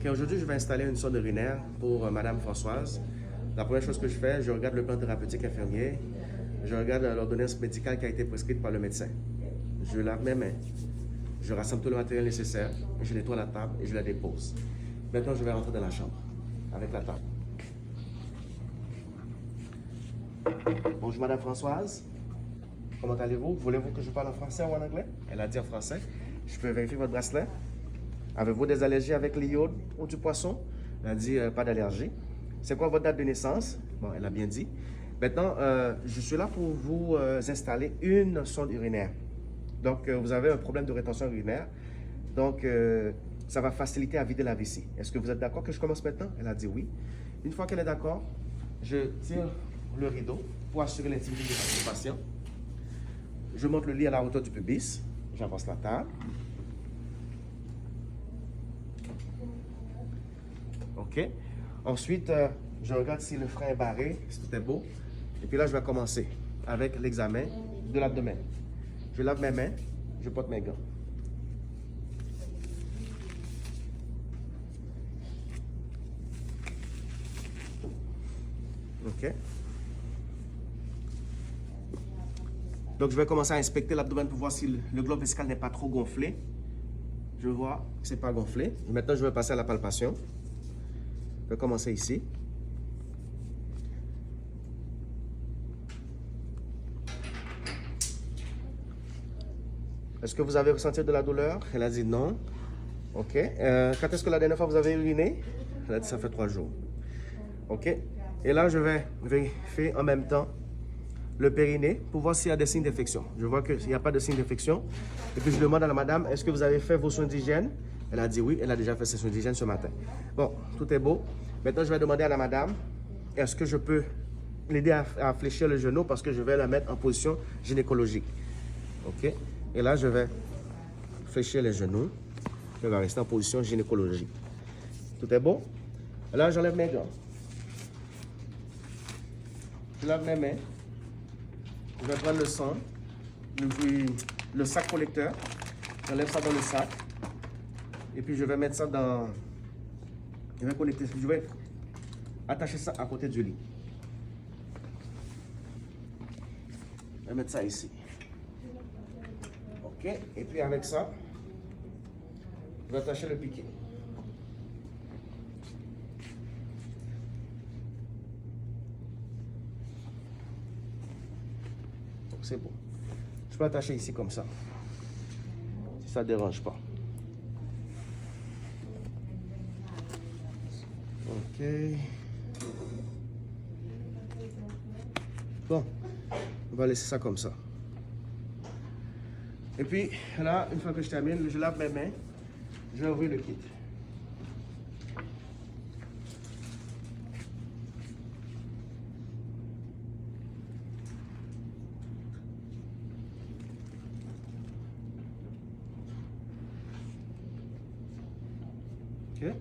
Ok, aujourd'hui, je vais installer une sonde urinaire pour Madame Françoise. La première chose que je fais, je regarde le plan thérapeutique infirmier, je regarde l'ordonnance médicale qui a été prescrite par le médecin. Je lave mes mains, je rassemble tout le matériel nécessaire, je nettoie la table et je la dépose. Maintenant, je vais rentrer dans la chambre avec la table. Bonjour Madame Françoise, comment allez-vous? Voulez-vous que je parle en français ou en anglais? Elle a dit en français. Je peux vérifier votre bracelet? Avez-vous des allergies avec l'iode ou du poisson? Elle a dit pas d'allergie. C'est quoi votre date de naissance? Bon, elle a bien dit. Maintenant, je suis là pour vous installer une sonde urinaire. Donc, vous avez un problème de rétention urinaire. Donc, ça va faciliter à vider la vessie. Est-ce que vous êtes d'accord que je commence maintenant? Elle a dit oui. Une fois qu'elle est d'accord, je tire le rideau pour assurer l'intimité du patient. Je monte le lit à la hauteur du pubis. J'avance la table. OK. Ensuite, je regarde si le frein est barré, si tout est beau. Et puis là, je vais commencer avec l'examen de l'abdomen. Je lave mes mains, je porte mes gants. OK. Donc, je vais commencer à inspecter l'abdomen pour voir si le globe vesical n'est pas trop gonflé. Je vois que ce n'est pas gonflé. Maintenant, je vais passer à la palpation. Je vais commencer ici. Est-ce que vous avez ressenti de la douleur? Elle a dit non. OK. Quand est-ce que la dernière fois vous avez uriné? Elle a dit ça fait 3 jours. OK. Et là, je vais vérifier en même temps le périnée pour voir s'il y a des signes d'infection. Je vois qu'il n'y a pas de signes d'infection. Et puis, je demande à la madame, est-ce que vous avez fait vos soins d'hygiène? Elle a dit oui, elle a déjà fait ses soins d'hygiène ce matin. Bon, tout est beau. Maintenant, je vais demander à la madame, est-ce que je peux l'aider à fléchir le genou parce que je vais la mettre en position gynécologique. OK? Et là, je vais fléchir les genoux. Je vais rester en position gynécologique. Tout est beau? Là, j'enlève mes gants. Je lave mes mains. Je vais prendre le sang, le sac collecteur. J'enlève ça dans le sac. Et puis, je vais mettre ça dans... Je vais attacher ça à côté du lit. Je vais mettre ça ici. OK. Et puis, avec ça, je vais attacher le piquet. C'est bon. Je peux attacher ici comme ça. Si ça ne dérange pas. OK. Bon. On va laisser ça comme ça. Et puis, là, une fois que je termine, je lave mes mains. Je vais ouvrir le kit. OK.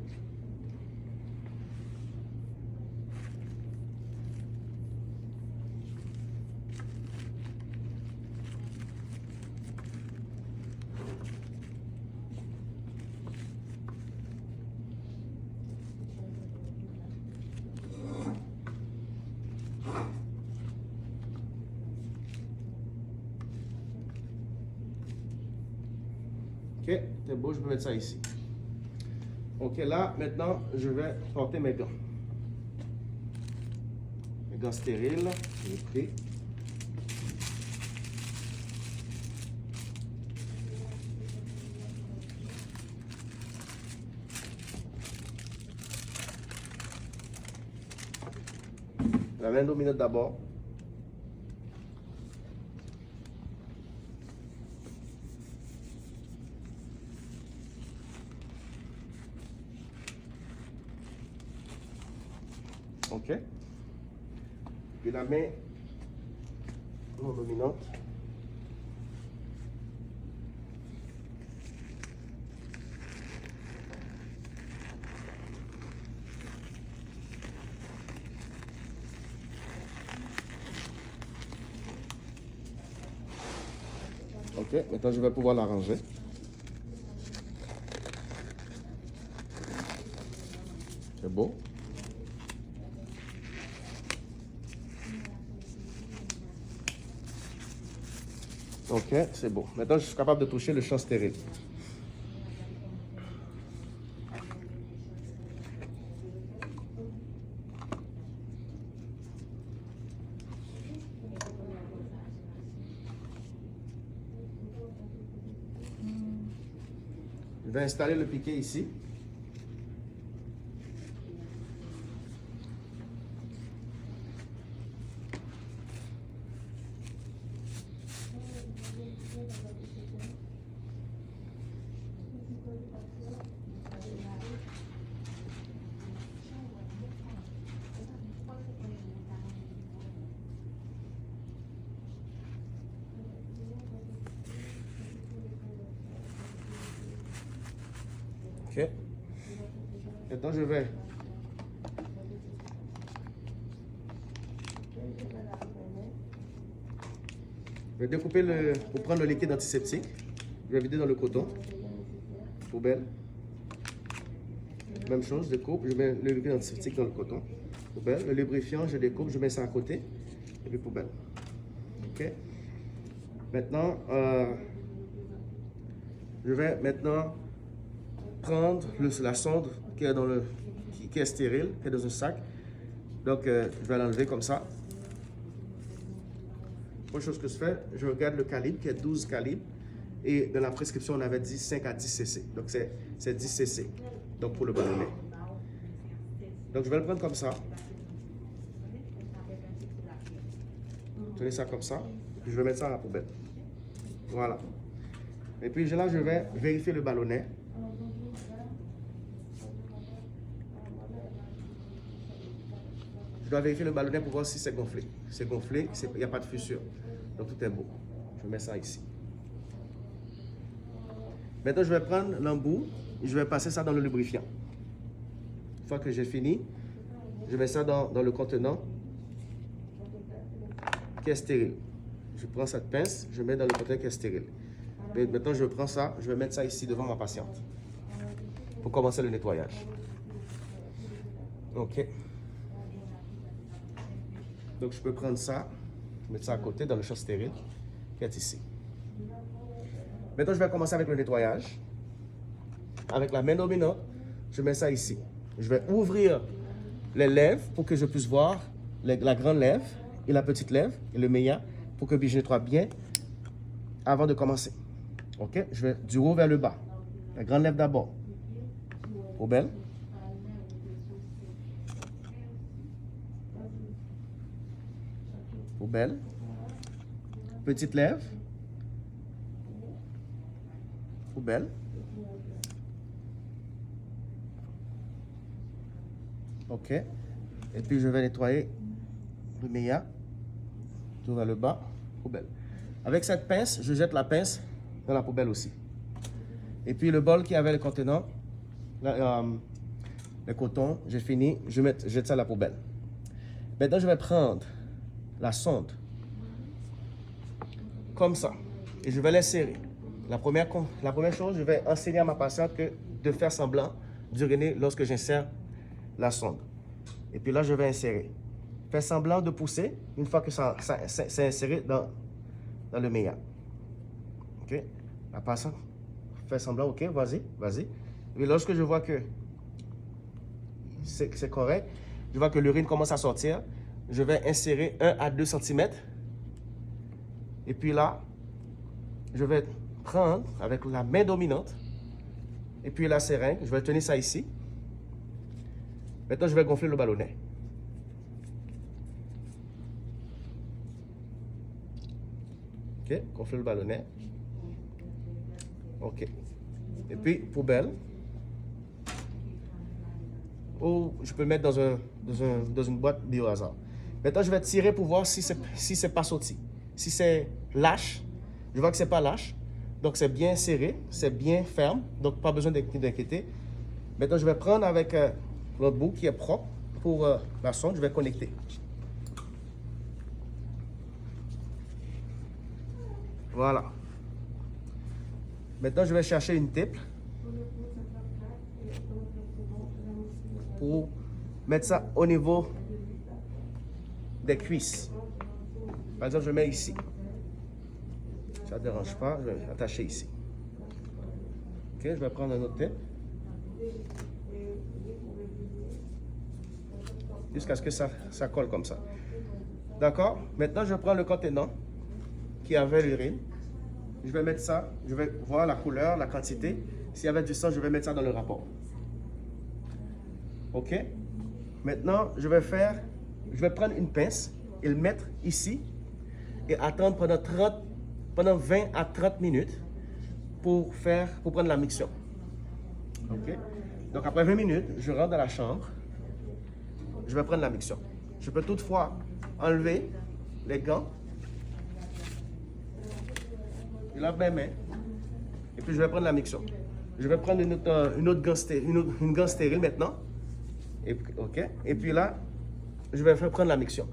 OK, c'est beau, je peux mettre ça ici. OK, là, maintenant, je vais porter mes gants. Mes gants stériles, j'ai pris. La 22 minutes d'abord. OK. Puis la main non dominante. OK, maintenant je vais pouvoir l'arranger. C'est beau. Ok, c'est beau. Maintenant, je suis capable de toucher le champ stérile. Je vais installer le piquet ici. Ok. Maintenant, je vais découper pour prendre le liquide antiseptique. Je vais vider dans le coton. Poubelle. Même chose, je découpe, je mets le liquide antiseptique dans le coton. Poubelle. Le lubrifiant, je découpe, je mets ça à côté. Et puis poubelle. Ok. Maintenant, je vais maintenant prendre la sonde qui est, qui est stérile, qui est dans un sac. Donc, je vais l'enlever comme ça. Première chose que je fais, je regarde le calibre qui est 12 calibres. Et dans la prescription, on avait dit 5 à 10 cc. Donc, c'est 10 cc. Donc, pour le ballonnet. Donc, je vais le prendre comme ça. Tenez ça comme ça. Puis, je vais mettre ça à la poubelle. Voilà. Et puis là, je vais vérifier le ballonnet. Je dois vérifier le ballonnet pour voir si c'est gonflé. C'est gonflé, il n'y a pas de fissure. Donc tout est beau. Je mets ça ici. Maintenant, je vais prendre l'embout et je vais passer ça dans le lubrifiant. Une fois que j'ai fini, je mets ça dans le contenant qui est stérile. Je prends cette pince, je mets dans le contenant qui est stérile. Et maintenant, je prends ça, je vais mettre ça ici devant ma patiente pour commencer le nettoyage. Ok. Donc, je peux prendre ça, mettre ça à côté dans le champ stérile qui est ici. Maintenant, je vais commencer avec le nettoyage. Avec la main dominante, je mets ça ici. Je vais ouvrir les lèvres pour que je puisse voir la grande lèvre et la petite lèvre et le méa pour que je nettoie bien avant de commencer. Ok? Je vais du haut vers le bas. La grande lèvre d'abord. Poubelle. Poubelle. Petite lèvre. Poubelle. Ok. Et puis je vais nettoyer le méa. Tout vers le bas. Poubelle. Avec cette pince, je jette la pince dans la poubelle aussi. Et puis le bol qui avait le contenant, le coton, j'ai fini, je jette ça à la poubelle. Maintenant, je vais prendre la sonde comme ça et je vais l'insérer. La première chose, je vais enseigner à ma patiente de faire semblant d'uriner lorsque j'insère la sonde. Et puis là, je vais insérer. Faire semblant de pousser une fois que c'est inséré dans le méa. Ok? La patiente fait semblant, ok, vas-y. Et lorsque je vois que c'est correct, je vois que l'urine commence à sortir, je vais insérer 1 à 2 cm. Et puis là, je vais prendre avec la main dominante et puis la seringue, je vais tenir ça ici. Maintenant, je vais gonfler le ballonnet. Ok, gonfler le ballonnet. Ok. Et puis, poubelle. Ou je peux le mettre dans une boîte biohazard. Maintenant, je vais tirer pour voir si c'est pas sorti. Si c'est lâche, je vois que c'est pas lâche. Donc, c'est bien serré, c'est bien ferme. Donc, pas besoin d'inquiéter. Maintenant, je vais prendre avec l'autre bout qui est propre pour la sonde. Je vais connecter. Voilà. Maintenant, je vais chercher une tiple. pour mettre ça au niveau des cuisses. Par exemple, je mets ici. Ça ne dérange pas, je vais attacher ici. Ok, je vais prendre un autre tape. Jusqu'à ce que ça colle comme ça. D'accord? Maintenant, je prends le contenant qui avait l'urine. Je vais mettre ça, je vais voir la couleur, la quantité. S'il y avait du sang, je vais mettre ça dans le rapport. Ok? Maintenant, je vais prendre une pince et le mettre ici et attendre pendant 20 à 30 minutes pour prendre la mixture. Ok? Donc après 20 minutes, je rentre dans la chambre. Je vais prendre la mixture. Je peux toutefois enlever les gants. Je lave mes mains. Et puis je vais prendre la mixture. Je vais prendre une autre gant stérile maintenant. Ok? Et puis là, je vais prendre la mixture.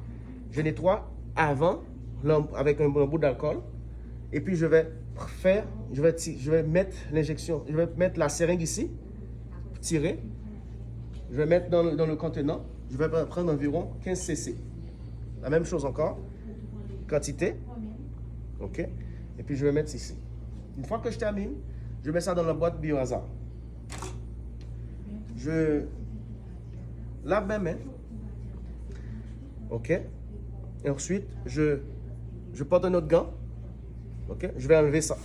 Je nettoie avant avec un bout d'alcool. Et puis je vais mettre l'injection. Je vais mettre la seringue ici. Tirer. Je vais mettre dans le contenant. Je vais prendre environ 15 cc. La même chose encore. Quantité. OK? Et puis je vais mettre ici. Une fois que je termine, je mets ça dans la boîte Biohazard. Je lave mes mains. OK? Et ensuite, je porte un autre gant. OK? Je vais enlever ça.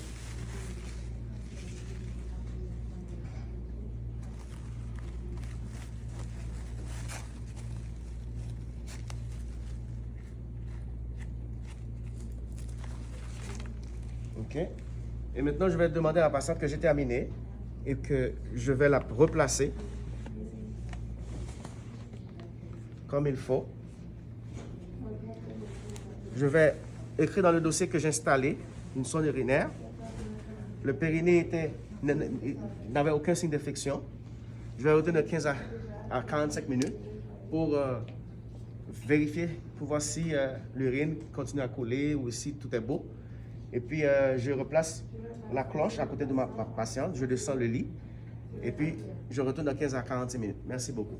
OK? Et maintenant, je vais demander à la patiente que j'ai terminé et que je vais la replacer comme il faut. Je vais écrire dans le dossier que j'ai installé une sonde urinaire. Le périnée n'avait aucun signe d'infection. Je vais retenir de 15 à 45 minutes pour vérifier, pour voir si l'urine continue à couler ou si tout est beau. Et puis, je replace la cloche à côté de ma patiente. Je descends le lit. Et puis, je retourne dans 15 à 45 minutes. Merci beaucoup.